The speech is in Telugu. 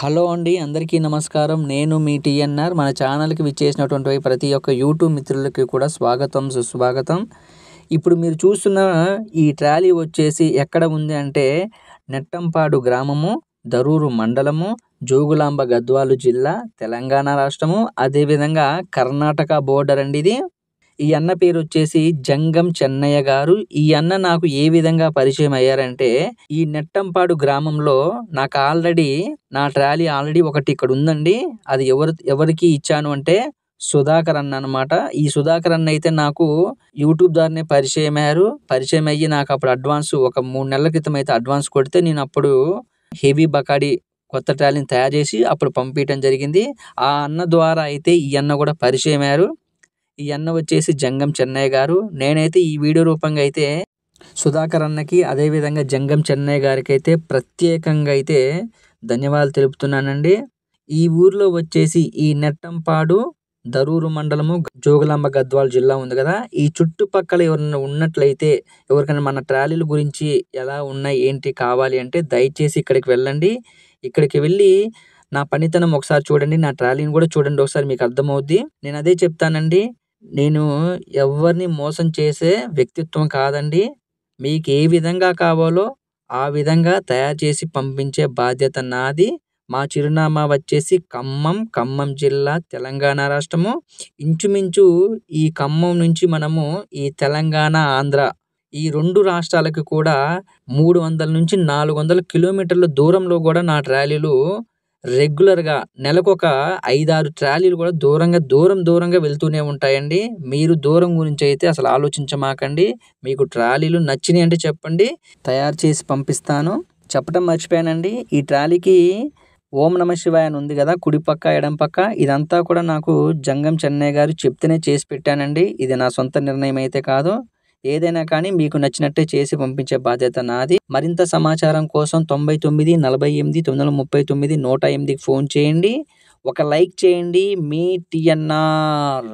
హలో అండి. అందరికీ నమస్కారం. నేను మీ టీఎన్ఆర్. మన ఛానల్‌కి విచ్చేసినటువంటి ప్రతి ఒక్క యూట్యూబ్ మిత్రులకి కూడా స్వాగతం, సుస్వాగతం. ఇప్పుడు మీరు చూస్తున్న ఈ ట్రాలీ వచ్చేసి ఎక్కడ ఉంది అంటే నెట్టంపాడు గ్రామము, దరూరు మండలము, జోగులాంబ గద్వాల జిల్లా, తెలంగాణ రాష్ట్రము, అదేవిధంగా కర్ణాటక బోర్డర్ అండి ఇది. ఈ అన్న పేరు వచ్చేసి జంగం చెన్నయ్య గారు. ఈ అన్న నాకు ఏ విధంగా పరిచయం అయ్యారంటే, ఈ నెట్టంపాడు గ్రామంలో నాకు నా ట్రాలీ ఆల్రెడీ ఒకటి ఇక్కడ ఉందండి. అది ఎవరికి ఇచ్చాను అంటే సుధాకర్ అన్న అనమాట. ఈ సుధాకర్ అన్న అయితే నాకు యూట్యూబ్ ద్వారానే పరిచయం అయ్యి నాకు అప్పుడు అడ్వాన్స్ ఒక 3 నెలల క్రితం అయితే అడ్వాన్స్ కొడితే నేను అప్పుడు హెవీ బకాడి కొత్త ట్రాలీని తయారు చేసి అప్పుడు పంపించడం జరిగింది. ఆ అన్న ద్వారా అయితే ఈ అన్న కూడా పరిచయం అయ్యారు. ఈ అన్న వచ్చేసి జంగం చెన్నయ్య గారు. నేనైతే ఈ వీడియో రూపంగా అయితే సుధాకర్ అన్నకి, అదేవిధంగా జంగం చెన్నయ్య గారికి అయితే ప్రత్యేకంగా అయితే ధన్యవాదాలు తెలుపుతున్నానండి. ఈ ఊర్లో వచ్చేసి ఈ నెట్టంపాడు, దరూరు మండలము, జోగులాంబ గద్వాల జిల్లా ఉంది కదా. ఈ చుట్టుపక్కల ఎవరైనా ఉన్నట్లయితే, ఎవరికైనా మన ట్రాలీల గురించి ఎలా ఉన్నాయి, ఏంటి కావాలి అంటే దయచేసి ఇక్కడికి వెళ్ళండి. ఇక్కడికి వెళ్ళి నా పనితనం ఒకసారి చూడండి. నా ట్రాలీని కూడా చూడండి. ఒకసారి మీకు అర్థమవుద్ది. నేను అదే చెప్తానండి. నేను ఎవరిని మోసం చేసే వ్యక్తిత్వం కాదండి. మీకు ఏ విధంగా కావాలో ఆ విధంగా తయారు చేసి పంపించే బాధ్యత నాది. మా చిరునామా వచ్చేసి ఖమ్మం జిల్లా, తెలంగాణ రాష్ట్రము. ఇంచుమించు ఈ ఖమ్మం నుంచి మనము ఈ తెలంగాణ, ఆంధ్ర ఈ 2 రాష్ట్రాలకు కూడా 300 నుంచి 400 కిలోమీటర్ల దూరంలో కూడా నా ట్రాలీలు రెగ్యులర్‌గా నెలకొక 5, 6 ట్రాలీలు కూడా దూరంగా వెళ్తూనే ఉంటాయండి. మీరు దూరం గురించి అయితే అసలు ఆలోచించమాకండి. మీకు ట్రాలీలు నచ్చినాయి అంటే చెప్పండి. తయారు చేసి పంపిస్తాను. చెప్పడం మర్చిపోయానండి. ఈ ట్రాలీకి ఓం నమ శివాయ అని ఉంది కదా, కుడి పక్క, ఎడమ పక్క ఇదంతా కూడా నాకు జంగం చెన్నయ్య గారు చెప్తేనే చేసి పెట్టానండి. ఇది నా సొంత నిర్ణయం అయితే కాదు. ఏదైనా కానీ మీకు నచ్చినట్టే చేసి పంపించే బాధ్యత నాది. మరింత సమాచారం కోసం 99 48 939 108కి ఫోన్ చేయండి. ఒక లైక్ చేయండి. మీ టీఎన్ఆర్.